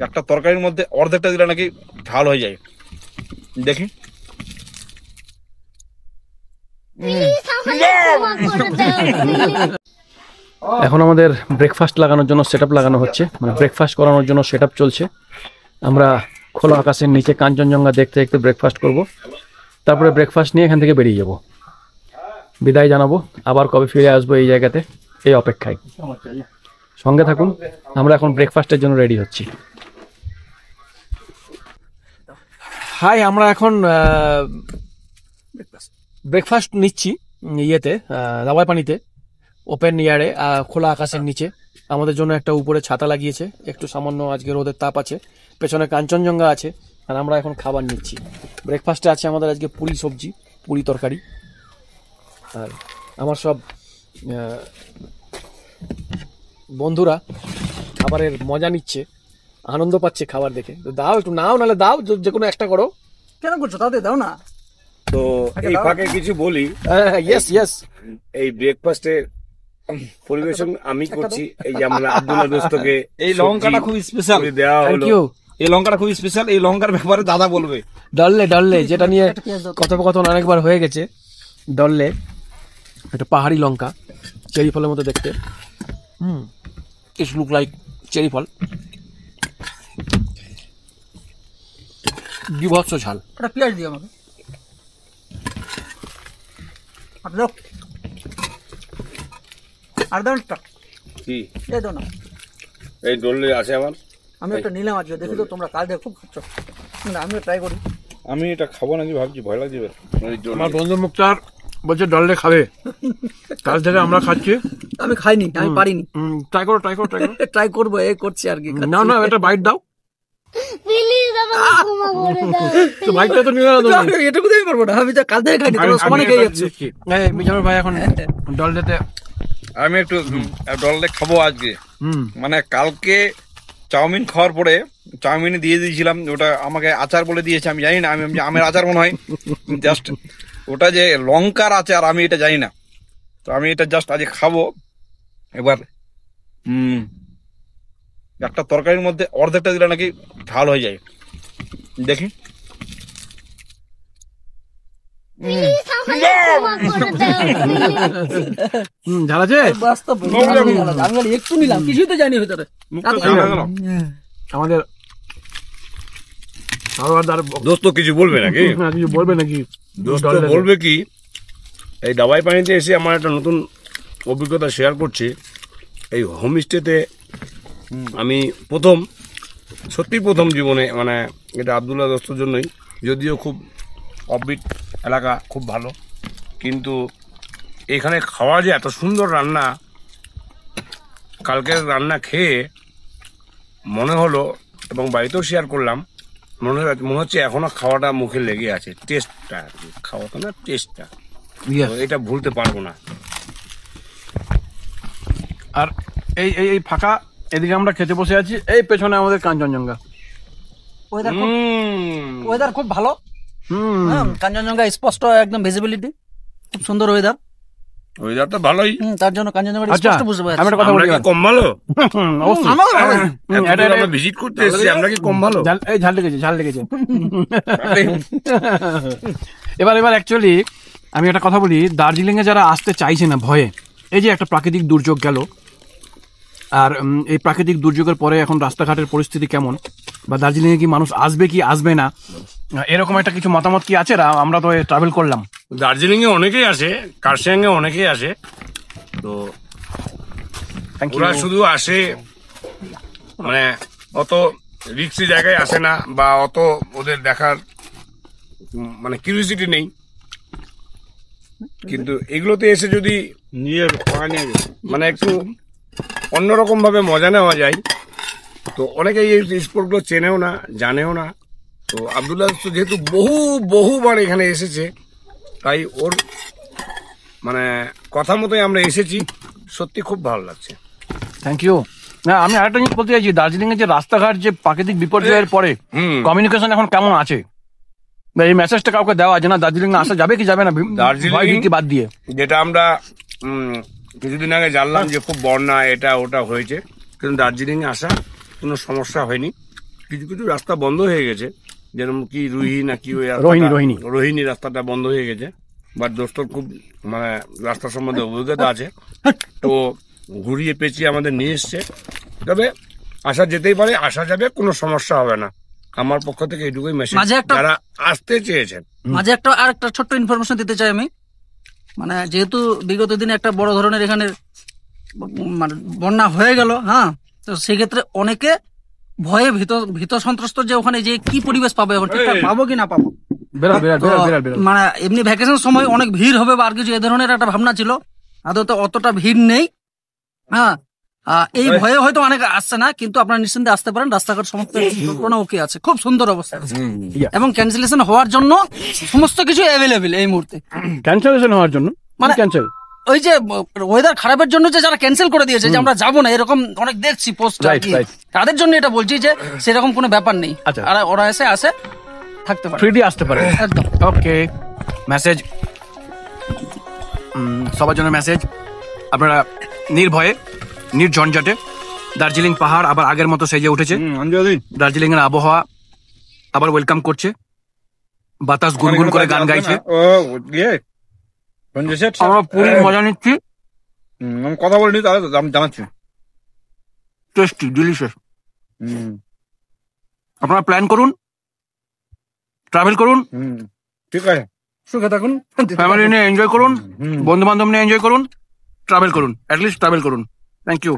একটা তরকারির মধ্যে অর্ধেকটা দিলে নাকি ঝাল হয়ে যায়। দেখি এখন আমাদের ব্রেকফাস্ট লাগানোর জন্য সেটআপ লাগানো হচ্ছে, মানে ব্রেকফাস্ট করানোর জন্য সেটআপ চলছে। আমরা খোলা আকাশের নিচে কাঞ্চনজঙ্ঘা দেখতে দেখতে ব্রেকফাস্ট করব, তারপরে ব্রেকফাস্ট নিয়ে এখান থেকে বেরিয়ে যাব, বিদায় জানাবো। আবার কবে ফিরে আসবো এই জায়গাতে, এই অপেক্ষায়। সঙ্গে থাকুন, আমরা এখন ব্রেকফাস্টের জন্য রেডি হচ্ছি। হাই, আমরা এখন ব্রেকফাস্ট নিচ্ছি ইয়েতে, দাওয়াই পানিতে, ওপেন এয়ারে, খোলা আকাশের নিচে। আমাদের জন্য একটা উপরে ছাতা লাগিয়েছে, একটু সামান্য আজকে রোদের তাপ আছে, পেছনে কাঞ্চনজঙ্ঘা আছে, আর আমরা এখন খাবার নিচ্ছি। ব্রেকফাস্টে আছে আমাদের আজকে পুরি সবজি, পুরি তরকারি, আর আমার সব বন্ধুরা খাবারের মজা নিচ্ছে, আনন্দ পাচ্ছে খাবার দেখে। তো দাও, একটু নাও, নাহলে দাও, যে কোনো একটা করো। কেন করছো? তাতে দাও না। তো এই ফাঁকে কিছু বলি। ইয়েস ইয়েস, এই ব্রেকফাস্টে পরিবেশন আমি করছি। এই যে আমরা আব্দুল্লাহ দোস্তকে এই লঙ্কাটা খুব স্পেশাল দেওয়া হলো। এই লঙ্কাটা খুব স্পেশাল, এই লঙ্কার ব্যাপারে দাদা বলবে। ডললে ডললে, যেটা নিয়ে কথোপকথন অনেকবার হয়ে গেছে। ডললে একটা পাহাড়ি লঙ্কা, চেরি ফলের মতো দেখতে। ইটস লুক লাইক চেরি ফল। বিভৎস ঝাল। একটা পেঁয়াজ দিও আমাকে। দাও, আর দাও একটা। কি এই দাও না, এই ডললে আছে আমার। আমি একটা নিলাম আজকে, দেখি তো তোমরা কাল দেখো খুব খাচ্ছ। না, আমিও ট্রাই করি। আমি এটা খাবো নাকি ভাবছি, ভয় লাগছে। আমার বন্ধু মুক্তার বলছে ডললে খাবে, কাল থেকে আমরা খাচ্ছি। আমি খাইনি, আমি পারিনি। ট্রাই করো, ট্রাই করো, ট্রাই করো। ট্রাই করবো, এই করছি আর কি। না না, এটা বাইট দাও। তো বাইটটা তো নিয়ে নাও। এটুকু দিতে পারবো না, আমি তো কাল থেকে খাইনি, তোমরা সমানে খেয়ে যাচ্ছ। মিজানুর ভাই এখন ডললেতে, আমি একটু ডললে খাবো আজকে। মানে কালকে চাউমিন খাওয়ার পরে চাউমিনে দিয়ে দিয়েছিলাম, ওটা আমাকে আচার বলে দিয়েছে, আমি জানি না। আমি আমের আচার মনে হয়, জাস্ট ওটা যে লঙ্কার আচার আমি এটা জানি না। তো আমি এটা জাস্ট আজকে খাবো। এবার একটা তরকারির মধ্যে অর্ধেকটা দিলে নাকি ঝাল হয়ে যায়। দেখি ঝাল আছে। আমি একটু নিলাম, কিছুই তো জানি ভিতরে। আমাদের দোস্ত কিছু বলবে নাকি? কিছু বলবে নাকি? দোস্ত বলবে কি, এই দাওয়াই পানিতে এসে আমার একটা নতুন অভিজ্ঞতা শেয়ার করছি। এই হোমস্টেতে আমি সত্যি প্রথম জীবনে, মানে এটা আব্দুল্লাহ দোস্তর জন্যই, যদিও খুব অফবিট এলাকা, খুব ভালো, কিন্তু এখানে খাওয়া যে এত সুন্দর রান্না, কালকের রান্না খেয়ে মনে হলো, এবং বাড়িতেও শেয়ার করলাম, মনে হচ্ছে এখনো খাওয়াটা মুখে লেগে আছে। টেস্টটা, খাওয়াটা না, টেস্টটা, এটা ভুলতে পারবো না। আর এই এই ফাঁকা এদিকে আমরা খেতে বসে আছি, এই পেছনে আমাদের কাঞ্চনজঙ্ঘা। ওয়েদার খুব ভালো, কাঞ্চনজঙ্ঘা স্পষ্ট একদম ভিজিবিলিটি, খুব সুন্দর ওয়েদার। ওয়েদারটা ভালোই, তার জন্য কাঞ্চনজঙ্ঘা স্পষ্ট বুঝতে পারছি। আমি একটা কথা বলি, কম ভালো? এটা আমরা ভিজিট করতে এসেছি, আমরা কি কম ভালো? এই ঝাল লেগেছে, ঝাল লেগেছে। এবার অ্যাকচুয়ালি আমি একটা কথা বলি, দার্জিলিং এ যারা আসতে চাইছে না ভয়ে, এই যে একটা প্রাকৃতিক দুর্যোগ গেল, আর এই প্রাকৃতিক দুর্যোগের পরে এখন রাস্তাঘাটের পরিস্থিতি কেমন, বা দার্জিলিংয়ে কি মানুষ আসবে কি আসবে না, এরকম একটা কিছু মতামত কি আছে? আমরা তো ট্রাভেল করলাম, দার্জিলিংয়ে অনেকেই আসে, কার্শিয়াংয়ে অনেকেই আসে, তো ওরা শুধু আসে, মানে অত রিস্কি জায়গায় আসে না, বা অত ওদের দেখার মানে কিউরিওসিটি নেই। কিন্তু এগুলোতে এসে যদি নিজের মানে একটু অন্যরকম ভাবে মজা নেওয়া যায়, তো অনেকেই এই স্পটগুলো চেনেও না, জানেও না। তো আব্দুল্লাহ যেহেতু বহুবার এখানে এসেছে, তাই ওর মানে কথা মতোই আমরা এসেছি, সত্যি খুব ভালো লাগছে। Thank you. না, আমি আরেকটা জিনিস বলতে চাইছি, দার্জিলিং এর যে রাস্তাঘাট যে প্রাকৃতিক বিপর্যয়ের পরে কমিউনিকেশন এখন কেমন আছে, এই মেসেজটা কাউকে দেওয়া আছে না, দার্জিলিং আসা যাবে কি যাবে না, দার্জিলিং বাদ দিয়ে। যেটা আমরা কিছুদিন আগে জানলাম যে খুব বন্যা এটা ওটা হয়েছে, কিন্তু দার্জিলিং এ আসা কোনো সমস্যা হয়নি। কিছু কিছু রাস্তা বন্ধ হয়ে গেছে, যেরকম কি রুহি নাকি ওই রোহিণী রাস্তাটা বন্ধ হয়ে গেছে। বাট দোস্তর খুব মানে রাস্তার সম্বন্ধে অভিজ্ঞতা আছে, তো ঘুরিয়ে পেঁচিয়ে আমাদের নিয়ে এসছে। তবে আসা যেতেই পারে, আসা যাবে, কোনো সমস্যা হবে না। আমার পক্ষ থেকে এইটুকুই মেসেজ যারা আসতে চেয়েছেন। মাঝে আর একটা ছোট্ট ইনফরমেশন দিতে চাই আমি। মানে যেহেতু বিগত দিনে একটা বড় ধরনের এখানে মানে বন্যা হয়ে গেল, হ্যাঁ, তো সেক্ষেত্রে অনেকে ভয়ে ভীত সন্ত্রস্ত যে ওখানে যে কি পরিবেশ পাবো, এখন ঠিকঠাক পাবো কি না পাবো। মানে এমনি ভ্যাকেশন সময় অনেক ভিড় হবে বা আর কিছু এ ধরনের একটা ভাবনা ছিল, আদতে অতটা ভিড় নেই। হ্যাঁ, এই ভয়ে হয়তো অনেক আসছে না, কিন্তু আপনারা নিশ্চিন্তে আসতে পারেন। রাস্তাঘাট সমস্ত কোনো ওকে আছে, খুব সুন্দর অবস্থা আছে, এবং ক্যান্সেলেশন হওয়ার জন্য সমস্ত কিছু অ্যাভেলেবেল এই মুহূর্তে। ক্যান্সেলেশন হওয়ার জন্য মানে ক্যান্সেল, ওই যে ওয়েদার খারাপের জন্য যে যারা ক্যান্সেল করে দিয়েছে যে আমরা যাবো না, এরকম অনেক দেখছি পোস্ট, তাদের জন্য এটা বলছি যে সেরকম কোনো ব্যাপার নেই। আর ওরা আসে থাকতে পারে, ফ্রিলি আসতে পারে একদম। ওকে, মেসেজ সবার জন্য মেসেজ, আপনারা নির্ভয়ে নির্ঝঞ্ঝাটে দার্জিলিং পাহাড় আবার আগের মতো সেজে উঠেছে। দার্জিলিং এর আবহাওয়া আবার ওয়েলকাম করছে, বাতাস গুনগুন করে গান গাইছে, আমরা পুরীর মজা নিচ্ছি। আমি কথা বলিনি, তাহলে জানাচ্ছি। Tasty, delicious. আপনারা প্ল্যান করুন, ট্রাভেল করুন, ঠিক আছে, সুখে থাকুন, ফ্যামিলি নিয়ে এনজয় করুন, বন্ধু বান্ধব নিয়ে এনজয় করুন, ট্রাভেল করুন, অ্যাটলিস্ট ট্রাভেল করুন। Thank you.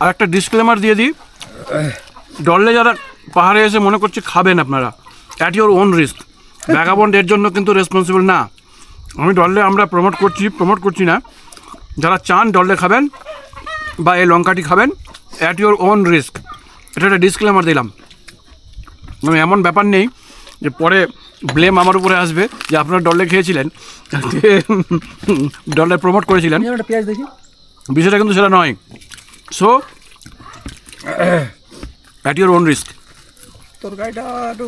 আর একটা ডিসক্লেমার দিয়ে দিই, ডললে যারা পাহাড়ে এসে মনে করছে খাবেন, আপনারা at your own risk. Vagabond এর জন্য কিন্তু রেসপন্সিবল না। আমি ডললে আমরা প্রমোট করছি না। যারা চান ডললে খাবেন বা এই লঙ্কাটি খাবেন, অ্যাট ইউর ওন রিস্ক, এটা একটা ডিসক্লেমার দিলাম। মানে এমন ব্যাপার নেই যে পরে ব্লেম আমার উপরে আসবে যে আপনারা ডললে খেয়েছিলেন, ডললে প্রমোট করেছিলেন, পেঁয়াজ দেখি। বিষয়টা কিন্তু সেটা নয়। So at your own risk. তরকারিটা একটু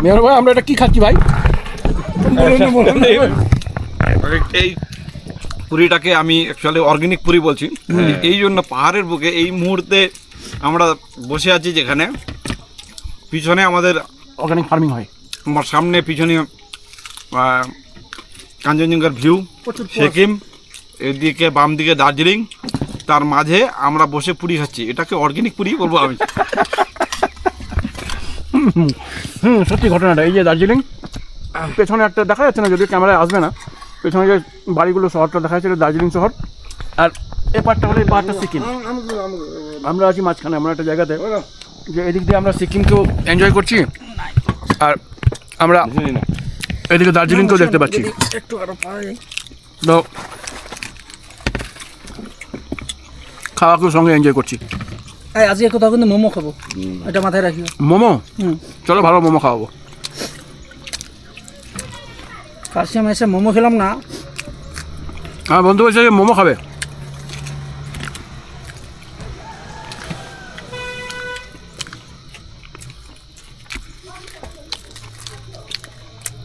মেয়র ভাই, আমরা এটা কি খাচ্ছি ভাই? এই পুরিটাকে আমি অ্যাকচুয়ালি অর্গানিক পুরি বলছি, এই জন্য পাহাড়ের বুকে এই মুহূর্তে আমরা বসে আছি, যেখানে পিছনে আমাদের অর্গানিক ফার্মিং হয়, আমার সামনে পিছনে কাঞ্চনজঙ্ঘার ভিউ, সিকিম, এদিকে বাম দিকে দার্জিলিং, তার মাঝে আমরা বসে পুরি খাচ্ছি। এটাকে অর্গানিক পুরি বলবো আমি। সত্যি ঘটনাটা। এই যে দার্জিলিং, পেছনে একটা দেখা যাচ্ছে না, যদিও ক্যামেরায় আসবে না, পেছনে যে বাড়িগুলো, শহরটা দেখা যাচ্ছে, দার্জিলিং শহর। আর এ পার্টটা হলো, এই পাহাড়টা সিকিম। আমরা আছি মাঝখানে এমন একটা জায়গাতে যে এদিক দিয়ে আমরা সিকিমকেও এনজয় করছি, আর আমরা এদিকে দার্জিলিংকেও দেখতে পাচ্ছি। তো খাওয়াকেও সঙ্গে এনজয় করছি। আজকে কোথাও কিন্তু মোমো খাবো, এটা মাথায় রাখি। মোমো, চলো ভালো মোমো খাওয়াবো। কাশিয়াম এসে মোমো খেলাম না, আমার বন্ধু বলছে যে মোমো খাবে।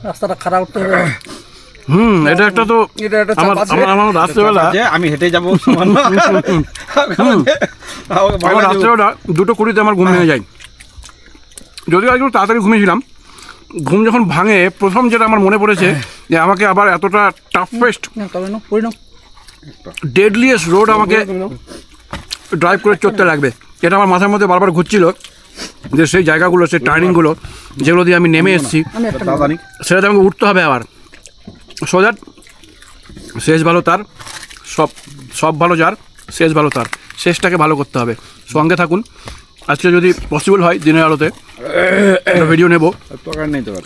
রাস্তাটা খারাপ করতে হবে। এটা একটা তো আমার রাত্রেবেলা, আমি হেঁটে যাবো, রাত্রেবেলা 2:20 আমার ঘুম ভেঙে যায়। যদিও একটু তাড়াতাড়ি ঘুমিয়েছিলাম, ঘুম যখন ভাঙে প্রথম যেটা আমার মনে পড়েছে যে আমাকে আবার এতটা টাফেস্ট ডেডলিয়েস্ট রোড আমাকে ড্রাইভ করে চড়তে লাগবে, এটা আমার মাথার মধ্যে বারবার ঘুরছিল। যে সেই জায়গাগুলো, সেই টার্নিংগুলো যেগুলো দিয়ে আমি নেমে এসেছি, সেটাতে আমাকে উঠতে হবে আবার। সো দ্যাট শেষ ভালো তার, সব ভালো যার, শেষ ভালো তার, শেষটাকে ভালো করতে হবে। সঙ্গে থাকুন। আজকে যদি পসিবল হয় দিনের আলোতে একটা ভিডিও নেব,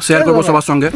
শেয়ার করবো সবার সঙ্গে।